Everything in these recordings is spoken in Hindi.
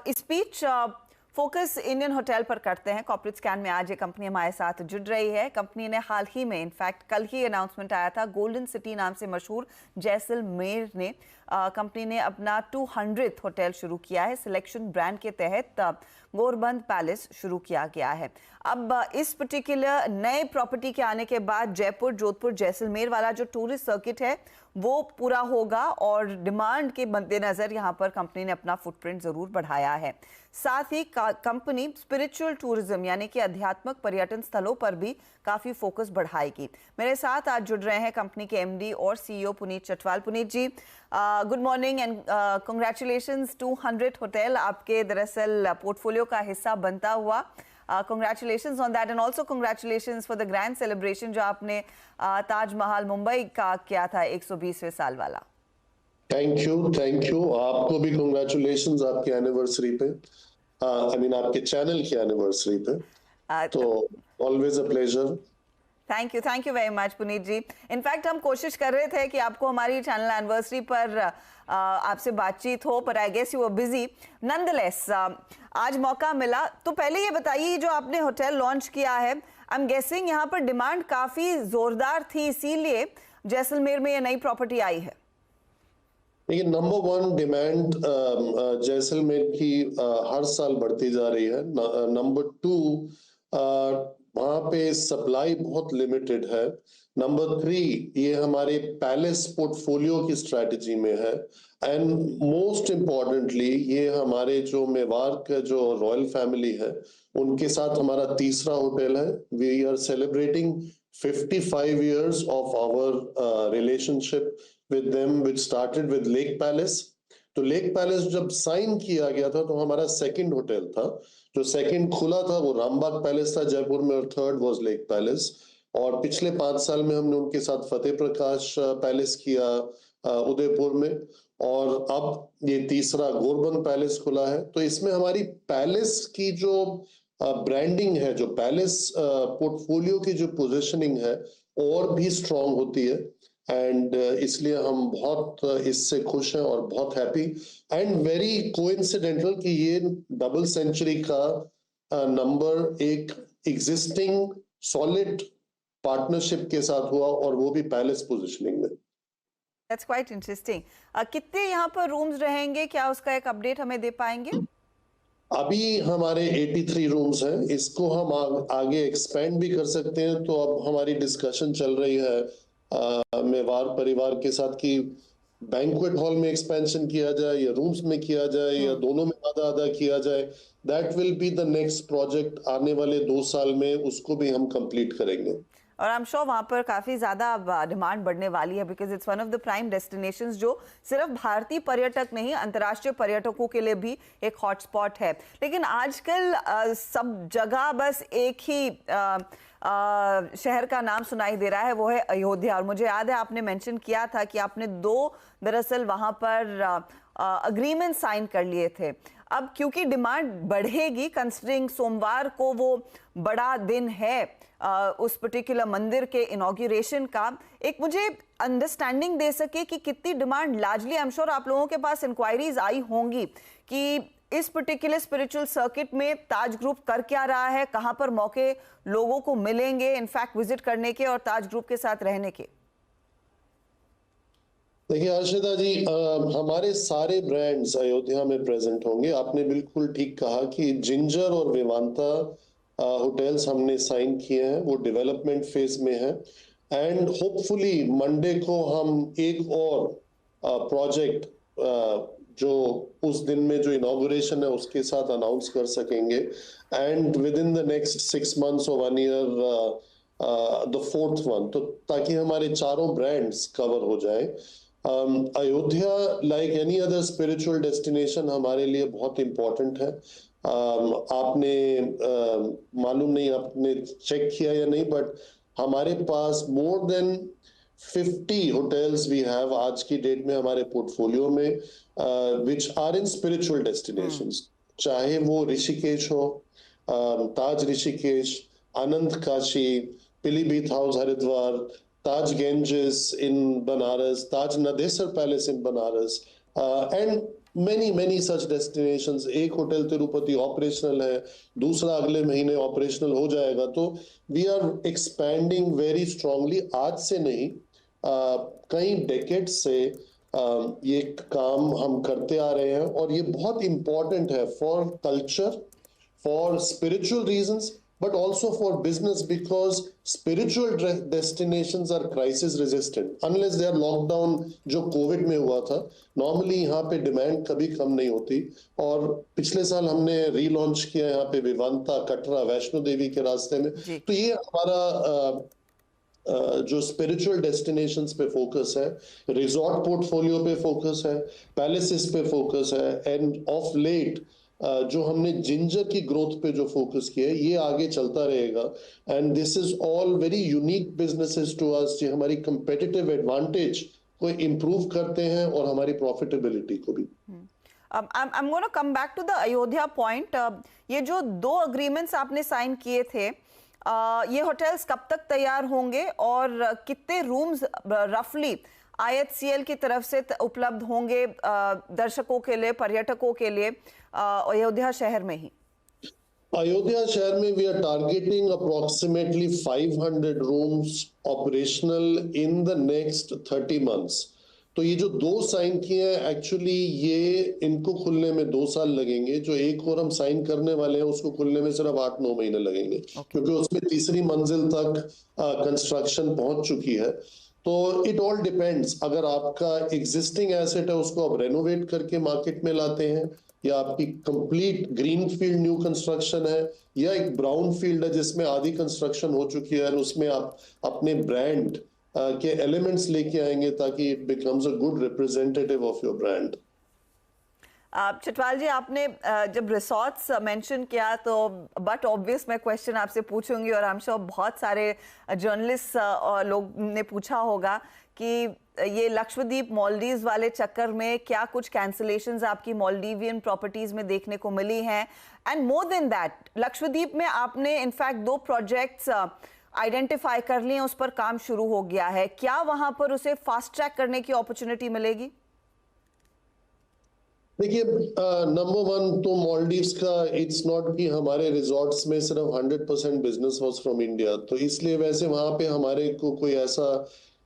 इस बीच फोकस इंडियन होटल पर करते हैं। कॉर्पोरेट स्कैन में आज ये कंपनी हमारे साथ जुड़ रही है। कंपनी ने हाल ही में, इनफैक्ट कल ही अनाउंसमेंट आया था, गोल्डन सिटी नाम से मशहूर जैसलमेर ने कंपनी ने अपना 200th होटल शुरू किया है। सिलेक्शन ब्रांड के तहत गोरबंद पैलेस शुरू किया गया है। अब इस पर्टिकुलर नए प्रॉपर्टी के आने के बाद जयपुर, जोधपुर, जैसलमेर वाला जो टूरिस्ट सर्किट है वो पूरा होगा और डिमांड के मद्देनजर यहाँ पर कंपनी ने अपना फुटप्रिंट जरूर बढ़ाया है। साथ ही कंपनी स्पिरिचुअल टूरिज्म यानी कि आध्यात्मिक पर्यटन स्थलों पर भी काफी फोकस बढ़ाएगी। मेरे साथ आज जुड़ रहे हैं कंपनी के एमडी और CEO Puneet Chatwal. Puneet ji, good morning and congratulations. 200 hotel आपके दरअसल पोर्टफोलियो का हिस्सा बनता हुआ। Congratulations on that and also congratulations for the grand celebration जो आपने ताजमहल मुंबई का किया था 120वें साल वाला। Thank you. आपको भी congratulations आपके एनिवर्सरी पे, आपके चैनल की एनिवर्सरी पे। तो always a pleasure। Thank you very much Puneet ji. In fact हम कोशिश कर रहे थे कि आपको हमारी चैनल एनिवर्सरी पर आपसे बातचीत हो, पर I guess you were busy. Nonetheless आज मौका मिला, तो पहले ये बताइए जो आपने होटल लॉन्च किया है, आई एम गेसिंग यहाँ पर डिमांड काफी जोरदार थी, इसीलिए जैसलमेर में ये नई प्रॉपर्टी आई है। देखिए, नंबर 1 डिमांड जैसलमेर की हर साल बढ़ती जा रही है। नंबर 2 वहां पे सप्लाई बहुत लिमिटेड है। नंबर 3 ये हमारे पैलेस पोर्टफोलियो की स्ट्रेटजी में है। एंड मोस्ट इम्पोर्टेंटली ये हमारे जो मेवाड़ का जो रॉयल फैमिली है उनके साथ हमारा तीसरा होटल है। We are celebrating 55 years of our relationship with them, which started with lake palace. तो लेक पैलेस जब साइन किया गया था तो हमारा सेकंड होटल था। जो सेकंड खुला था वो रामबाग पैलेस था जयपुर में, और थर्ड वाज लेक पैलेस। और पिछले 5 साल में हमने उनके साथ फतेह प्रकाश पैलेस किया उदयपुर में, और अब ये तीसरा गोरबंद पैलेस खुला है। तो इसमें हमारी पैलेस की जो ब्रांडिंग है, जो पैलेस पोर्टफोलियो की जो पोजीशनिंग है और भी स्ट्रांग होती है। एंड इसलिए हम बहुत इससे खुश हैं और बहुत हैप्पी एंड वेरी कोइंसिडेंटल कि ये डबल सेंचुरी का नंबर एक एग्जिस्टिंग सॉलिड पार्टनरशिप के साथ हुआ, और वो भी पैलेस पोजीशनिंग में। That's quite interesting। कितने यहाँ पर रूम्स रहेंगे, क्या उसका एक अपडेट हमें दे पाएंगे? अभी हमारे 83 रूम्स हैं। इसको हम आगे एक्सपेंड भी कर सकते हैं। तो अब हमारी डिस्कशन चल रही है मेवाड़ परिवार के साथ कि बैंक्वेट हॉल में एक्सपेंशन किया जाए या रूम्स में किया जाए या दोनों में आधा किया जाए। That will be the next project. आने वाले 2 साल में उसको भी हम कंप्लीट करेंगे। और आई एम श्योर वहाँ पर काफ़ी ज़्यादा डिमांड बढ़ने वाली है, because it's one of the prime destinations जो सिर्फ भारतीय पर्यटक नहीं, अंतर्राष्ट्रीय पर्यटकों के लिए भी एक हॉटस्पॉट है। लेकिन आजकल सब जगह बस एक ही शहर का नाम सुनाई दे रहा है, वो है अयोध्या। और मुझे याद है आपने मेंशन किया था कि आपने 2 दरअसल वहाँ पर अग्रीमेंट साइन कर लिए थे। अब क्योंकि डिमांड बढ़ेगी, कंसिडरिंग सोमवार को वो बड़ा दिन है उस पर्टिकुलर मंदिर के इनॉग्रेशन का, एक मुझे अंडरस्टैंडिंग दे सके कि कितनी demand largely, I am sure आप लोगों के पास इंक्वायरीज आई होंगी कि इस पर्टिकुलर स्पिरिचुअल सर्किट में ताज ग्रुप कर क्या रहा है, कहां पर मौके लोगों को मिलेंगे इनफैक्ट विजिट करने के और ताज ग्रुप के साथ रहने के। देखिए अर्शिदा जी, हमारे सारे ब्रांड्स अयोध्या में प्रेजेंट होंगे। आपने बिल्कुल ठीक कहा कि जिंजर और विवांता होटल्स हमने साइन किए हैं, वो डेवलपमेंट फेज में है। एंड होपफुली मंडे को हम एक और प्रोजेक्ट जो उस दिन में जो इनॉग्रेशन है उसके साथ अनाउंस कर सकेंगे। And with in the next 6 months or 1 year the 4th one, तो ताकि हमारे चारों ब्रांड्स कवर हो जाए। Ayodhya like any other spiritual destination हमारे लिए बहुत इम्पोर्टेंट है। आपने मालूम नहीं आपने चेक किया या नहीं, बट हमारे पास more than 50 hotels we have आज की डेट में हमारे पोर्टफोलियो में, which are in spiritual destinations. चाहे वो ऋषिकेश हो, Taj Rishikesh, Anand Kashi, Pilibhit house Haridwar, Taj Ganges in Banaras, Taj Nadesar Palace in Banaras, and many such destinations. एक होटल तिरुपति ऑपरेशनल है, दूसरा अगले महीने ऑपरेशनल हो जाएगा। तो we are expanding very strongly. आज से नहीं, कई डेकेड से ये काम हम करते आ रहे हैं, और ये बहुत इंपॉर्टेंट है for culture, for spiritual reasons, but also for business, because spiritual destinations are crisis resistant unless they are locked down, जो कोविड में हुआ था। नॉर्मली यहाँ पे डिमांड कभी कम नहीं होती। और पिछले साल हमने रीलॉन्च किया यहाँ पे विवांता, कटरा, वैष्णो देवी के रास्ते में। तो ये हमारा जो स्पिरिचुअल डेस्टिनेशंस पे फोकस है, रिजॉर्ट पोर्टफोलियो पे फोकस है, पैलेसेस पे फोकस है, एंड ऑफ लेट जो हमने जिंजर की ग्रोथ पे जो फोकस किया है, ये आगे चलता रहेगा। And this is all very unique businesses to us, जो हमारी कंपेटिटिव एडवांटेज को इंप्रूव करते हैं और हमारी प्रॉफिटेबिलिटी को भी। I'm going to come back to the Ayodhya point. ये जो 2 अग्रीमेंट्स आपने साइन किए थे, ये होटल्स कब तक तैयार होंगे और कितने रूम्स रफली IHCL की तरफ से उपलब्ध होंगे दर्शकों के लिए, पर्यटकों के लिए अयोध्या शहर में ही? अयोध्या शहर में we are targeting approximately 500 rooms operational in the next 30 months. तो ये जो 2 साइन किए हैं, एक्चुअली ये इनको खुलने में 2 साल लगेंगे। जो एक और हम साइन करने वाले हैं, उसको खुलने में सिर्फ 8-9 महीने लगेंगे, क्योंकि उसमें तीसरी मंजिल तक कंस्ट्रक्शन पहुंच चुकी है। तो इट ऑल डिपेंड्स, अगर आपका एग्जिस्टिंग एसेट है उसको आप रेनोवेट करके मार्केट में लाते हैं, या आपकी complete green field new construction है, या एक ब्राउन फील्ड है जिसमें आधी कंस्ट्रक्शन हो चुकी है, और उसमें आप अपने ब्रांड के एलिमेंट्स लेके आएंगे ताकि it becomes a good representative of your brand. Chatwal ji, आपने जब रिसोर्ट्स मेंशन किया तो बट ऑब्वियस मैं क्वेश्चन आपसे पूछूंगी, और आई एम श्योर बहुत सारे जर्नलिस्ट लोग ने पूछा होगा कि ये लक्षद्वीप मालदीव्स वाले चक्कर में क्या कुछ कैंसिलेशंस आपकी मालदीवियन प्रॉपर्टीज में देखने को मिली हैं? And more than that, Lakshadweep में आपने इनफैक्ट 2 प्रोजेक्ट्स आइडेंटिफाई कर लिए, उस पर काम शुरू हो गया है। क्या वहां पर उसे फास्ट ट्रैक करने की अपॉर्चुनिटी मिलेगी? देखिए, नंबर 1 तो मालदीव्स का इट्स नॉट कि हमारे रिजॉर्ट्स में सिर्फ 100% बिजनेस वाज फ्रॉम इंडिया, तो इसलिए वैसे वहां पे हमारे को कोई ऐसा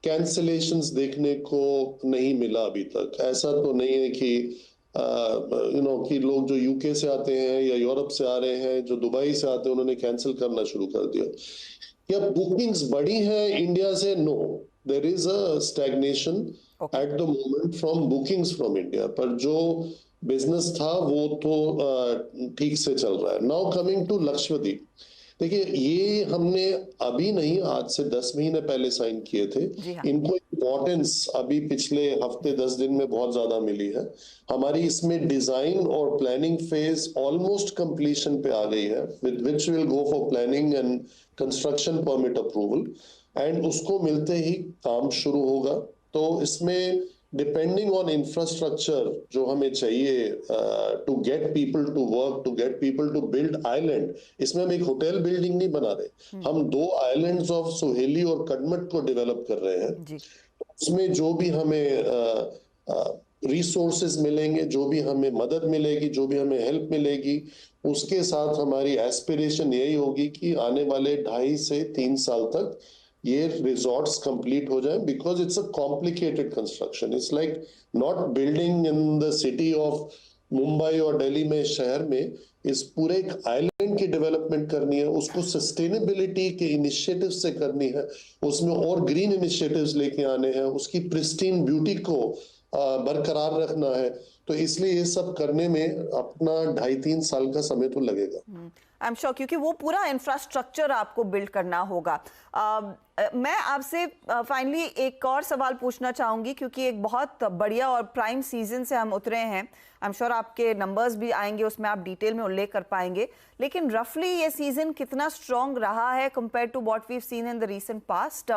कैंसिलेशंस देखने को नहीं मिला अभी तक। ऐसा तो नहीं है कि कि लोग जो यूके से आते हैं या यूरोप से आ रहे हैं, जो दुबई से आते हैं, उन्होंने कैंसिल करना शुरू कर दिया। या बुकिंग्स बढ़ी हैं इंडिया से? No, there is a stagnation at the moment from bookings from India, पर जो बिजनेस था वो तो ठीक से चल रहा है। नाउ कमिंग टू लक्षद्वीप, देखिए ये हमने अभी नहीं, आज से 10 महीने पहले साइन किए थे। इनको इम्पोर्टेंस अभी पिछले हफ्ते 10 दिन में बहुत ज्यादा मिली है। हमारी इसमें डिजाइन और प्लानिंग फेज ऑलमोस्ट कंप्लीशन पे आ गई है, with which will go for planning and construction permit approval, and उसको मिलते ही काम शुरू होगा। तो इसमें डिपेंडिंग ऑन इंफ्रास्ट्रक्चर जो हमें चाहिए to get people to work, to get people to build island, इसमें हम एक होटल बिल्डिंग नहीं बना रहे, हम 2 आइलैंड्स ऑफ सुहेली और कड़मट को डेवलप कर रहे हैं। उसमें जो भी हमें रिसोर्सेज मिलेंगे, जो भी हमें मदद मिलेगी, जो भी हमें हेल्प मिलेगी, उसके साथ हमारी एस्पिरेशन यही होगी कि आने वाले 2.5 से 3 साल तक ये रिजॉर्ट्स कंप्लीट हो जाए, because it's a complicated construction. It's like not building in the city of Mumbai और दिल्ली में, शहर में इस पूरे एक आइलैंड की डेवलपमेंट करनी है, उसको सस्टेनेबिलिटी के इनिशिएटिव से करनी है, उसमें और ग्रीन इनिशिएटिव्स लेके आने हैं, उसकी प्रिस्टीन ब्यूटी को बरकरार रखना है। तो इसलिए ये सब करने में अपना 2.5-3 साल का समय तो लगेगा। आई एम श्योर, क्योंकि वो पूरा इंफ्रास्ट्रक्चर आपको बिल्ड करना होगा। मैं आपसे फाइनली एक और सवाल पूछना चाहूंगी, क्योंकि एक बहुत बढ़िया और प्राइम सीजन से हम उतरे हैं। आई एम श्योर आपके नंबर्स भी आएंगे, उसमें आप डिटेल में उल्लेख कर पाएंगे, लेकिन रफली ये सीजन कितना स्ट्रॉन्ग रहा है compare to what we seen in the recent past?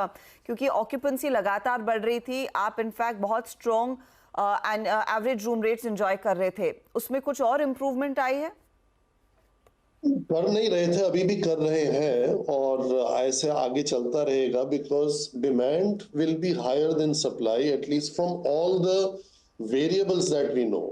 क्योंकि ऑक्यूपेंसी लगातार बढ़ रही थी, आप इनफैक्ट बहुत strong and average room rates enjoy कर रहे थे, उसमें कुछ और इम्प्रूवमेंट आई है? कर नहीं रहे थे, अभी भी कर रहे हैं, और ऐसे आगे चलता रहेगा, because demand will be higher then supply, at least from all the variables that we know.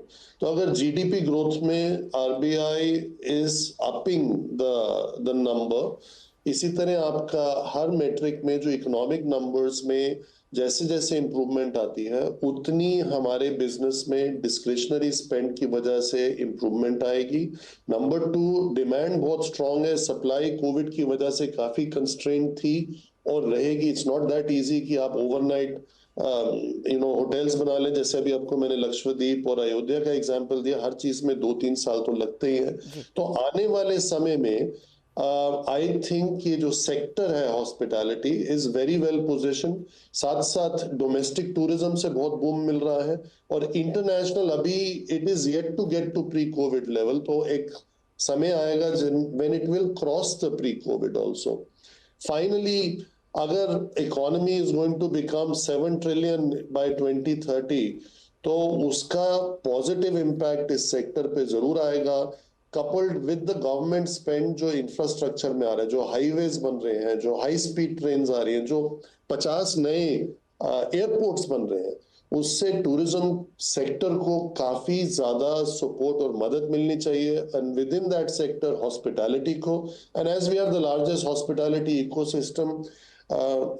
तो अगर जीडीपी ग्रोथ में RBI is upping the number, इसी तरह आपका हर मेट्रिक में जो इकोनॉमिक नंबर्स में जैसे जैसे इंप्रूवमेंट आती है, उतनी हमारे बिजनेस में डिस्क्रिशनरी स्पेंड की वजह से इंप्रूवमेंट आएगी। नंबर 2, डिमांड बहुत स्ट्रांग है, सप्लाई कोविड की वजह से काफी कंस्ट्रेंट थी और रहेगी। इट्स नॉट दैट इजी कि आप ओवरनाइट होटल्स बना लें। जैसे अभी आपको मैंने लक्षद्वीप और अयोध्या का एग्जांपल दिया, हर चीज में 2-3 साल तो लगते ही हैं। तो आने वाले समय में आई थिंक ये जो सेक्टर है hospitality is very well position. साथ साथ डोमेस्टिक टूरिज्म से बहुत बूम मिल रहा है और इंटरनेशनल अभी it is yet to get to pre Covid level. तो एक समय आएगा when it will cross the pre Covid also. Finally, अगर economy is going to become 7 trillion by 2030, तो उसका पॉजिटिव इम्पैक्ट इस सेक्टर पे जरूर आएगा। Coupled with the government spend जो इंफ्रास्ट्रक्चर में आ रहा है, जो हाईवेज बन रहे हैं, जो हाई स्पीड ट्रेन आ रही हैं, जो 50 नए एयरपोर्ट्स बन रहे हैं, उससे टूरिज्म सेक्टर को काफी ज्यादा सपोर्ट और मदद मिलनी चाहिए। And within that sector hospitality को, and as we are the largest hospitality ecosystem,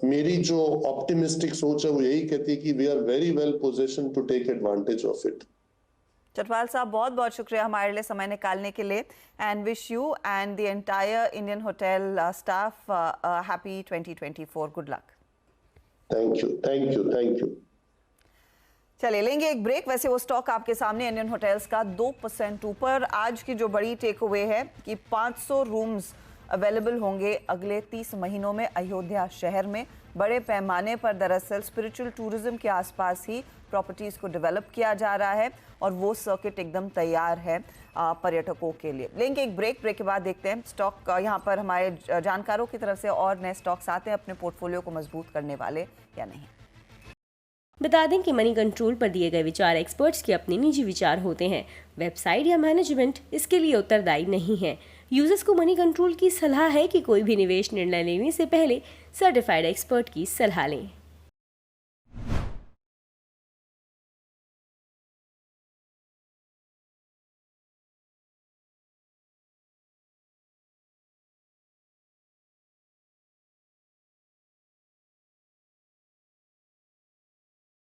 मेरी जो ऑप्टिमिस्टिक सोच है वो यही कहती है कि we are very well position to take advantage of it. Chatwal साहब, बहुत बहुत शुक्रिया हमारे लिए समय निकालने के लिए, and wish you and the entire Indian hotel staff happy 2024। Good luck. Thank you, thank you, thank you. चलिए लेंगे एक ब्रेक। वैसे वो स्टॉक आपके सामने इंडियन होटल्स का 2% ऊपर। आज की जो बड़ी टेक अवे है कि 500 रूम्स अवेलेबल होंगे अगले 30 महीनों में अयोध्या शहर में। बड़े पैमाने पर दरअसल स्पिरिचुअल टूरिज्म के आसपास ही प्रॉपर्टीज़ को डेवलप किया जा रहा है और वो सर्किट एकदम तैयार है पर्यटकों के लिए। लेंगे एक ब्रेक के बाद देखते हैं स्टॉक यहाँ पर हमारे जानकारों की तरफ से और नए स्टॉक्स आते हैं अपने पोर्टफोलियो को मजबूत करने वाले या नहीं। बता दें कि मनी कंट्रोल पर दिए गए विचार एक्सपर्ट्स के अपने निजी विचार होते हैं। वेबसाइट या मैनेजमेंट इसके लिए उत्तरदायी नहीं है। यूजर्स को मनी कंट्रोल की सलाह है कि कोई भी निवेश निर्णय लेने से पहले सर्टिफाइड एक्सपर्ट की सलाह लें।